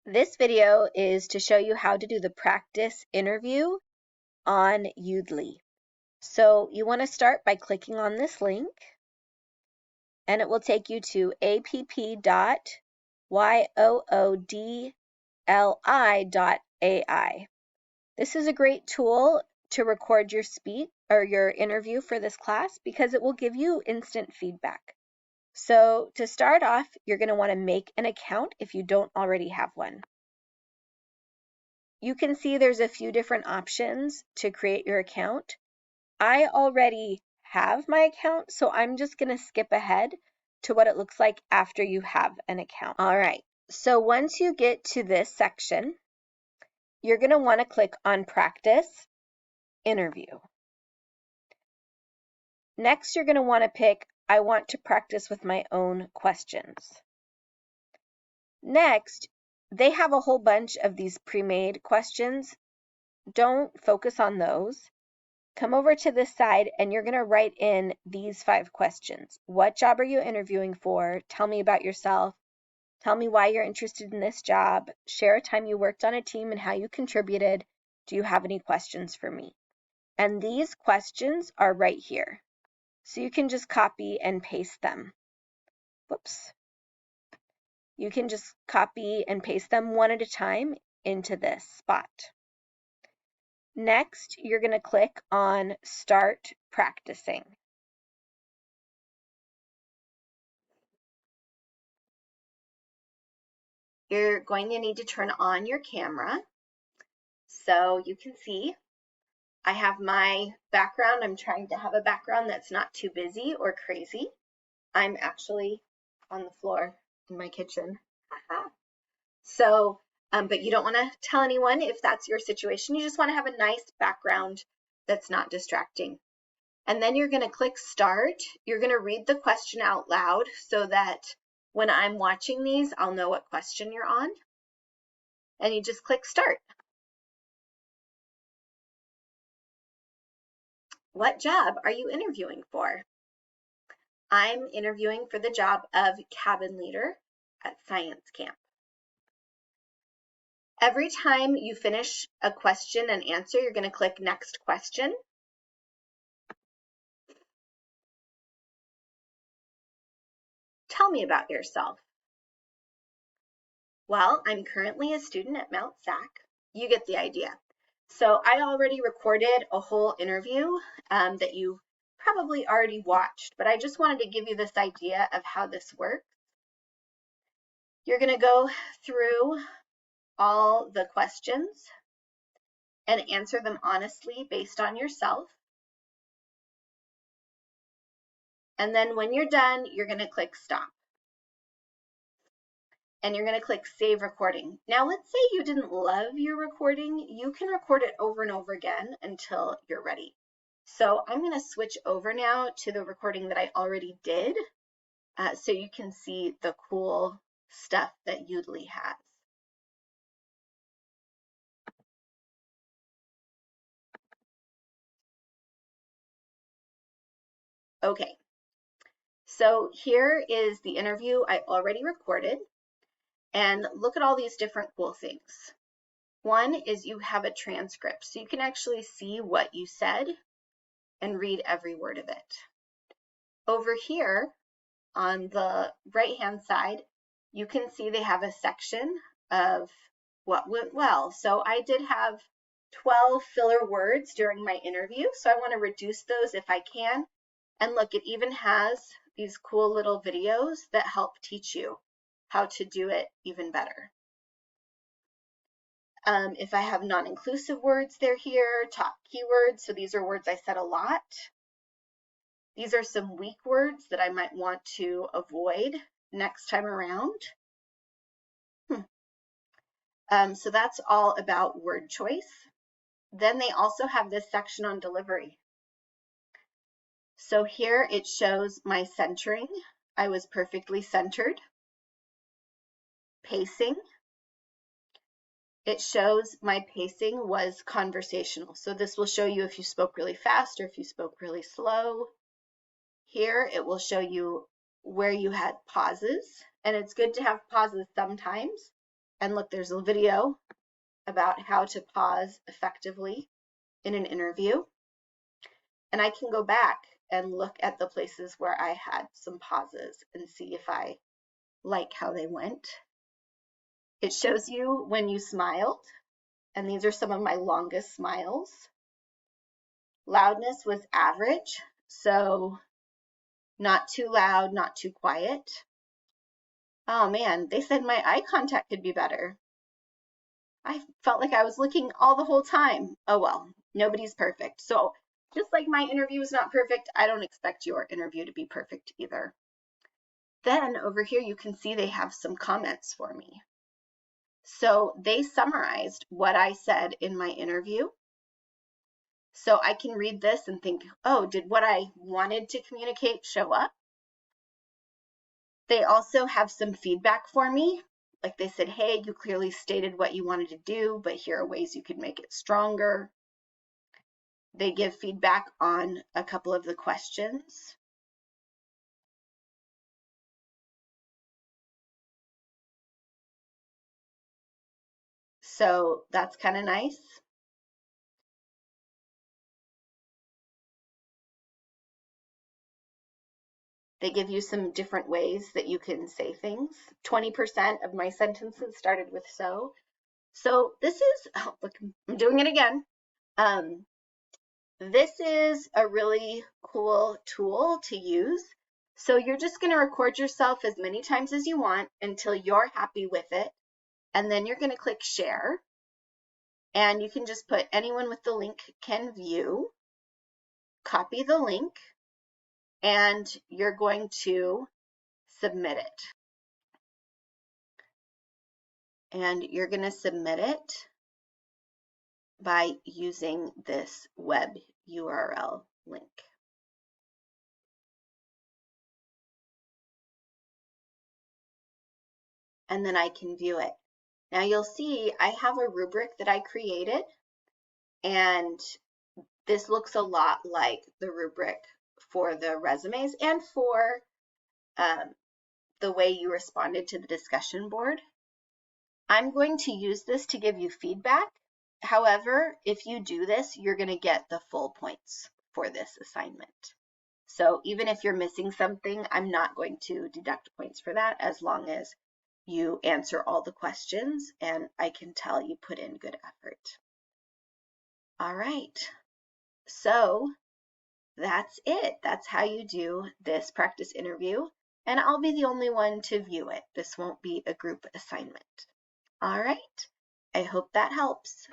This video is to show you how to do the practice interview on Yoodli. So you want to start by clicking on this link, and it will take you to app.yoodli.ai. This is a great tool to record your speech or your interview for this class because it will give you instant feedback. So to start off, you're going to want to make an account if you don't already have one. You can see there's a few different options to create your account. I already have my account, so I'm just going to skip ahead to what it looks like after you have an account. All right, so once you get to this section, you're going to want to click on Practice Interview. Next, you're going to want to pick I want to practice with my own questions. Next, they have a whole bunch of these pre-made questions. Don't focus on those. Come over to this side and you're going to write in these 5 questions. What job are you interviewing for? Tell me about yourself. Tell me why you're interested in this job. Share a time you worked on a team and how you contributed. Do you have any questions for me? And these questions are right here. So you can just copy and paste them. Whoops. You can just copy and paste them one at a time into this spot. Next, you're going to click on Start Practicing. You're going to need to turn on your camera so you can see. I have my background. I'm trying to have a background that's not too busy or crazy. I'm actually on the floor in my kitchen. So, but you don't want to tell anyone if that's your situation. You just want to have a nice background that's not distracting. And then you're going to click Start. You're going to read the question out loud so that when I'm watching these, I'll know what question you're on. And you just click Start. What job are you interviewing for? I'm interviewing for the job of cabin leader at science camp. Every time you finish a question and answer, you're going to click Next Question. Tell me about yourself. Well, I'm currently a student at Mount SAC. You get the idea. So I already recorded a whole interview that you probably already watched, but I just wanted to give you this idea of how this works. You're going to go through all the questions and answer them honestly based on yourself. And then when you're done, you're going to click Stop. And you're going to click Save Recording. Now, let's say you didn't love your recording. You can record it over and over again until you're ready. So I'm going to switch over now to the recording that I already did so you can see the cool stuff that Yoodli has. Okay, so here is the interview I already recorded. And look at all these different cool things. One is you have a transcript, so you can actually see what you said and read every word of it. Over here on the right-hand side, you can see they have a section of what went well. So I did have 12 filler words during my interview, so I want to reduce those if I can. And look, it even has these cool little videos that help teach you how to do it even better. If I have non-inclusive words, they're here, top keywords, so these are words I said a lot. These are some weak words that I might want to avoid next time around. So that's all about word choice. Then they also have this section on delivery. So here it shows my centering. I was perfectly centered. Pacing. It shows my pacing was conversational. So this will show you if you spoke really fast or if you spoke really slow. Here it will show you where you had pauses, and it's good to have pauses sometimes And look, there's a video about how to pause effectively in an interview. And I can go back and look at the places where I had some pauses and see if I like how they went. It shows you when you smiled, and these are some of my longest smiles. Loudness was average, so not too loud, not too quiet. Oh man, they said my eye contact could be better. I felt like I was looking all the whole time. Oh well, nobody's perfect. So just like my interview is not perfect, I don't expect your interview to be perfect either. Then over here, you can see they have some comments for me. So they summarized what I said in my interview. So I can read this and think, oh, did what I wanted to communicate show up? They also have some feedback for me. Like they said, hey, you clearly stated what you wanted to do, but here are ways you could make it stronger. They give feedback on a couple of the questions. So that's kind of nice. They give you some different ways that you can say things. 20% of my sentences started with so. So this is, oh, look, I'm doing it again. This is a really cool tool to use. So you're just going to record yourself as many times as you want until you're happy with it. And then you're going to click share. And you can just put anyone with the link can view, copy the link, and you're going to submit it. And you're going to submit it by using this web URL link. And then I can view it. Now you'll see I have a rubric that I created, and this looks a lot like the rubric for the resumes and for the way you responded to the discussion board. I'm going to use this to give you feedback. However, if you do this, you're going to get the full points for this assignment. So even if you're missing something, I'm not going to deduct points for that as long as you answer all the questions and I can tell you put in good effort. All right, so that's it. That's how you do this practice interview, and I'll be the only one to view it. This won't be a group assignment. All right, I hope that helps.